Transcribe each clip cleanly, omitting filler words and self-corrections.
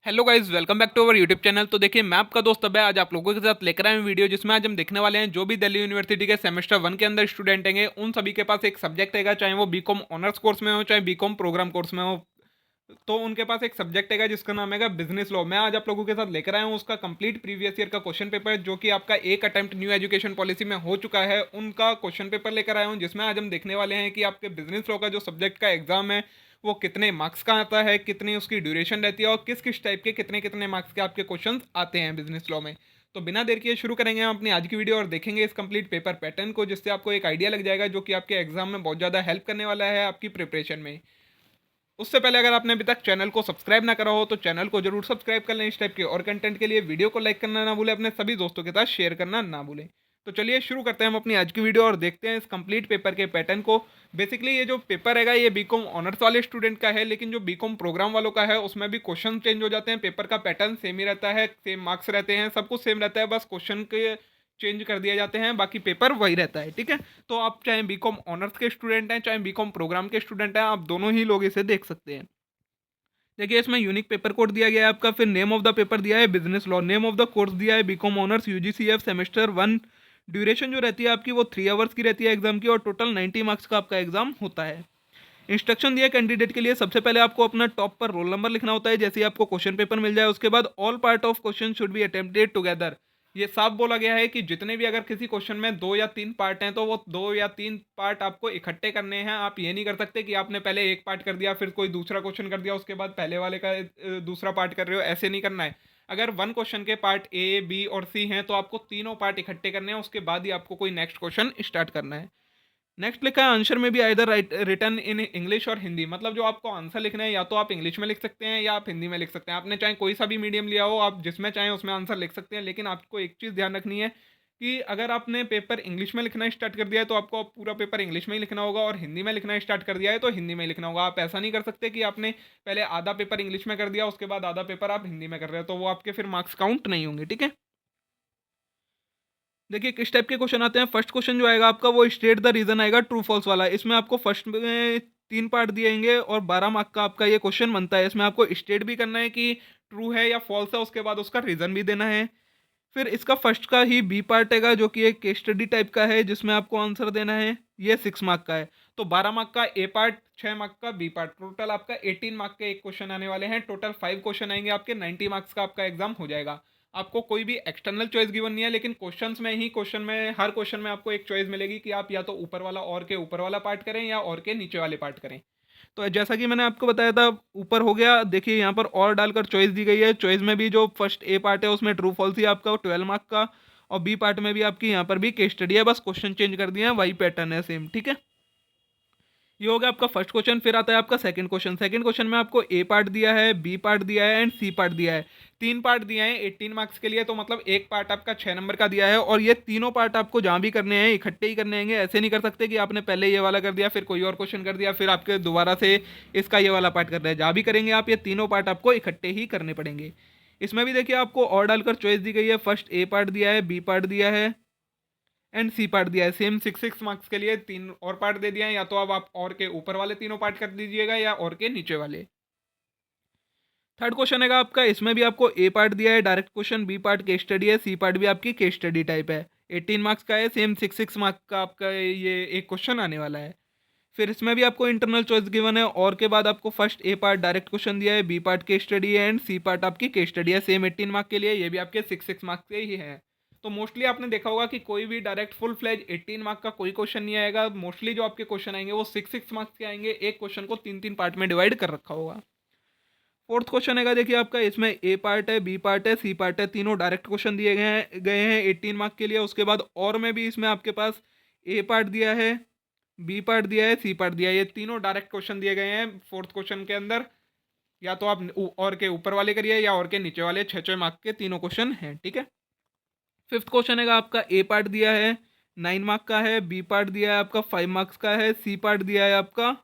Hello guys, welcome back to our YouTube channel. तो देखिए, मैं आपका दोस्त अभय आज आप लोगों के साथ लेकर आया हूं वीडियो, जिसमें आज हम देखने वाले हैं जो भी दिल्ली यूनिवर्सिटी के सेमेस्टर 1 के अंदर स्टूडेंट हैं उन सभी के पास एक सब्जेक्ट है, चाहे वो बीकॉम ऑनर्स कोर्स में हो चाहे बीकॉम प्रोग्राम कोर्स में हो। तो उनके पास एक सब्जेक्ट है जिसका नाम है बिजनेस लॉ। मैं आज आप लोगों के साथ लेकर आया हूँ उसका कंप्लीट प्रीवियस ईयर का क्वेश्चन पेपर, जो कि आपका एक अटेम्प्ट न्यू एजुकेशन पॉलिसी में हो चुका है। उनका क्वेश्चन पेपर लेकर आया हूँ, जिसमें आज हम देखने वाले हैं कि आपके बिजनेस लॉ का जो सब्जेक्ट का एग्जाम है वो कितने मार्क्स का आता है, कितनी उसकी ड्यूरेशन रहती है और किस किस टाइप के कितने कितने मार्क्स के आपके क्वेश्चन आते हैं बिजनेस लॉ में। तो बिना देर किए शुरू करेंगे हम अपनी आज की वीडियो और देखेंगे इस कंप्लीट पेपर पैटर्न को, जिससे आपको एक आइडिया लग जाएगा जो कि आपके एग्जाम में बहुत ज़्यादा हेल्प करने वाला है आपकी प्रिपरेशन में। उससे पहले अगर आपने अभी तक चैनल को सब्सक्राइब ना करा हो तो चैनल को जरूर सब्सक्राइब कर लें इस टाइप के और कंटेंट के लिए। वीडियो को लाइक करना ना भूलें, अपने सभी दोस्तों के साथ शेयर करना ना भूलें। तो चलिए शुरू करते हैं हम अपनी आज की वीडियो और देखते हैं इस कंप्लीट पेपर के पैटर्न को। बेसिकली ये जो पेपर है ये बीकॉम ऑनर्स वाले स्टूडेंट का है, लेकिन जो बीकॉम प्रोग्राम वालों का है उसमें भी क्वेश्चन चेंज हो जाते हैं। पेपर का पैटर्न सेम ही रहता है, सेम मार्क्स रहते हैं, सब कुछ सेम रहता है, बस क्वेश्चन के चेंज कर दिए जाते हैं, बाकी पेपर वही रहता है। ठीक है, तो आप चाहे बीकॉम ऑनर्स के स्टूडेंट हैं चाहे बीकॉम प्रोग्राम के स्टूडेंट हैं, आप दोनों ही लोग इसे देख सकते हैं। देखिए, इसमें यूनिक पेपर कोड दिया गया है आपका, फिर नेम ऑफ द पेपर दिया है business law, name of the course दिया है बीकॉम ऑनर्स यूजीसीएफ सेमेस्टर 1। ड्यूरेशन जो रहती है आपकी वो 3 आवर्स की रहती है एग्जाम की, और टोटल 90 मार्क्स का आपका एग्जाम होता है। इंस्ट्रक्शन दिया कैंडिडेट के लिए, सबसे पहले आपको अपना टॉप पर रोल नंबर लिखना होता है जैसे ही आपको क्वेश्चन पेपर मिल जाए। उसके बाद all part of question should be attempted together. ये साफ बोला गया है कि जितने भी अगर किसी क्वेश्चन में 2 या 3 पार्ट हैं तो वो 2 या 3 पार्ट आपको इकट्ठे करने हैं। आप ये नहीं कर सकते कि आपने पहले एक पार्ट कर दिया फिर कोई दूसरा क्वेश्चन कर दिया उसके बाद पहले वाले का दूसरा पार्ट कर रहे हो, ऐसे नहीं करना है। अगर वन क्वेश्चन के पार्ट ए बी और सी हैं तो आपको तीनों पार्ट इकट्ठे करने हैं, उसके बाद ही आपको कोई नेक्स्ट क्वेश्चन स्टार्ट करना है। नेक्स्ट लिखा है आंसर में भी either right return in English और हिंदी। मतलब जो आपको आंसर लिखना है या तो आप इंग्लिश में लिख सकते हैं या आप हिंदी में लिख सकते हैं। आपने चाहे कोई सा भी मीडियम लिया हो, आप जिसमें चाहें उसमें आंसर लिख सकते हैं, लेकिन आपको एक चीज़ ध्यान रखनी है कि अगर आपने पेपर इंग्लिश में लिखना स्टार्ट कर दिया है तो आपको अब पूरा पेपर इंग्लिश में ही लिखना होगा, और हिंदी में लिखना स्टार्ट कर दिया है तो हिंदी में ही लिखना होगा। आप ऐसा नहीं कर सकते कि आपने पहले आधा पेपर इंग्लिश में कर दिया उसके बाद आधा पेपर आप हिंदी में कर रहे हो, तो वो आपके फिर मार्क्स काउंट नहीं होंगे। ठीक है, देखिए किस टाइप के क्वेश्चन आते हैं। फर्स्ट क्वेश्चन जो आएगा आपका वो स्टेट द रीजन आएगा, ट्रू फॉल्स वाला। इसमें आपको फर्स्ट में 3 पार्ट दिएंगे और 12 मार्क का आपका ये क्वेश्चन बनता है। इसमें आपको स्टेट भी करना है कि ट्रू है या फॉल्स है, उसके बाद उसका रीजन भी देना है। फिर इसका फर्स्ट का ही बी पार्ट है जो कि एक केस स्टडी टाइप का है, जिसमें आपको आंसर देना है। ये 6 मार्क का है। तो 12 मार्क का ए पार्ट, 6 मार्क का बी पार्ट, टोटल आपका 18 मार्क के एक क्वेश्चन आने वाले हैं। टोटल 5 क्वेश्चन आएंगे आपके, 90 मार्क्स का आपका एग्जाम हो जाएगा। आपको कोई भी एक्सटर्नल चॉइस गिवन नहीं है, लेकिन क्वेश्चन में हर क्वेश्चन में आपको एक चॉइस मिलेगी कि आप या तो ऊपर वाला और के ऊपर वाला पार्ट करें या और के नीचे वाले पार्ट करें। तो जैसा कि मैंने आपको बताया था, ऊपर हो गया, देखिए यहाँ पर और डालकर चॉइस दी गई है। चॉइस में भी जो फर्स्ट ए पार्ट है उसमें ट्रू फॉल्स ही आपका 12 मार्क का, और बी पार्ट में भी आपकी यहाँ पर भी केस स्टडी है, बस क्वेश्चन चेंज कर दिए हैं, वही पैटर्न है सेम। ठीक है, ये हो गया आपका फर्स्ट क्वेश्चन। फिर आता है आपका सेकंड क्वेश्चन। सेकंड क्वेश्चन में आपको ए पार्ट दिया है, बी पार्ट दिया है एंड सी पार्ट दिया है। 3 पार्ट दिए हैं 18 मार्क्स के लिए, तो मतलब एक पार्ट आपका 6 नंबर का दिया है, और ये तीनों पार्ट आपको जहाँ भी करने हैं इकट्ठे ही करने हैं। ऐसे नहीं कर सकते कि आपने पहले ये वाला कर दिया फिर कोई और क्वेश्चन कर दिया फिर आपके दोबारा से इसका ये वाला पार्ट कर रहे हैं। जहाँ भी करेंगे आप ये तीनों पार्ट आपको इकट्ठे ही करने पड़ेंगे। इसमें भी देखिए आपको और डालकर चॉइस दी गई है। फर्स्ट ए पार्ट दिया है, बी पार्ट दिया है एंड सी पार्ट दिया है। सेम 6 मार्क्स के लिए 3 और पार्ट दे दिया है, या तो अब आप और के ऊपर वाले तीनों पार्ट कर दीजिएगा या और के नीचे वाले। थर्ड क्वेश्चन है आपका, इसमें भी आपको ए पार्ट दिया है direct question, B part case study है, सी पार्ट भी आपकी केस स्टडी टाइप है। 18 मार्क्स का है, सेम 6 मार्क का आपका ये एक क्वेश्चन आने वाला है। फिर इसमें भी आपको इंटरनल चॉइस गिवन है, और के बाद आपको first A part direct question दिया है, बी पार्ट केस स्टडी है एंड सी पार्ट आपकी केस स्टडी है। सेम 18 मार्क के लिए, ये भी आपके 6 मार्क्स के ही है। तो मोस्टली आपने देखा होगा कि कोई भी डायरेक्ट फुल फ्लेज 18 मार्क का कोई क्वेश्चन नहीं आएगा। मोस्टली जो आपके क्वेश्चन आएंगे वो 6 मार्क्स के आएंगे। एक क्वेश्चन को 3 3 पार्ट में डिवाइड कर रखा होगा। फोर्थ क्वेश्चन है देखिए आपका, इसमें ए पार्ट है, बी पार्ट है, सी पार्ट है, तीनों डायरेक्ट क्वेश्चन दिए गए हैं 18 मार्क के लिए। उसके बाद और में भी इसमें आपके पास ए पार्ट दिया है, बी पार्ट दिया है, सी पार्ट दिया है, ये तीनों डायरेक्ट क्वेश्चन दिए गए हैं फोर्थ क्वेश्चन के अंदर। या तो आप और के ऊपर वाले करिए या और के नीचे वाले, 6 6 मार्क के तीनों क्वेश्चन हैं। ठीक है, फिफ्थ क्वेश्चन है आपका, ए पार्ट दिया है 9 मार्क का है, बी पार्ट दिया है आपका 5 मार्क्स का है, सी पार्ट दिया है आपका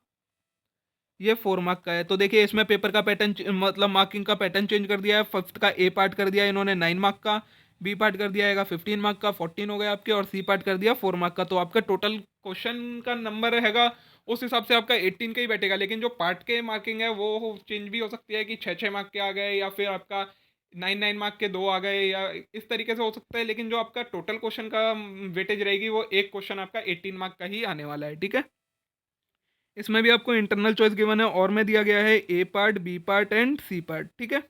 ये 4 मार्क का है। तो देखिए इसमें पेपर का पैटर्न मतलब मार्किंग का पैटर्न चेंज कर दिया है। फर्स्ट का ए पार्ट कर दिया है इन्होंने 9 मार्क का, बी पार्ट कर दिया है 15 मार्क का, 14 हो गया आपके, और सी पार्ट कर दिया 4 मार्क का। तो आपका टोटल क्वेश्चन का नंबर हैगा उस हिसाब से आपका 18 का ही बैठेगा। लेकिन जो पार्ट के मार्किंग है वो चेंज भी हो सकती है कि 6-6 मार्क के आ गए या फिर आपका 9-9 मार्क के 2 आ गए या इस तरीके से हो सकता है। लेकिन जो आपका टोटल क्वेश्चन का वेटेज रहेगी वो एक क्वेश्चन आपका 18 मार्क का ही आने वाला है, ठीक है? इसमें भी आपको इंटरनल चॉइस गिवन है और में दिया गया है A part, B part and C part, ठीक है?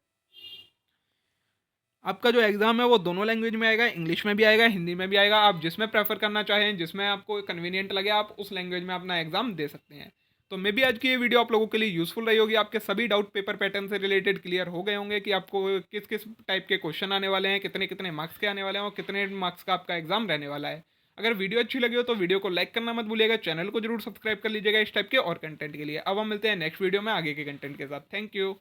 आपका जो एग्ज़ाम है वो दोनों लैंग्वेज में आएगा, इंग्लिश में भी आएगा, हिंदी में भी आएगा। आप जिसमें प्रेफ़र करना चाहें, जिसमें आपको कन्वीनिएंट लगे, आप उस लैंग्वेज में अपना एग्ज़ाम दे सकते हैं। तो मे बी आज की ये वीडियो आप लोगों के लिए यूज़फुल रही होगी। आपके सभी डाउट पेपर पैटर्न से रिलेटेड क्लियर हो गए होंगे कि आपको किस-किस टाइप के क्वेश्चन आने वाले हैं, कितने-कितने मार्क्स के आने वाले हैं और कितने मार्क्स का आपका एग्ज़ाम रहने वाला है। अगर वीडियो अच्छी लगी हो तो वीडियो को लाइक करना मत भूलिएगा, चैनल को ज़रूर सब्सक्राइब कर लीजिएगा इस टाइप के और कंटेंट के लिए। अब हम मिलते हैं नेक्स्ट वीडियो में आगे के कंटेंट के साथ। Thank you.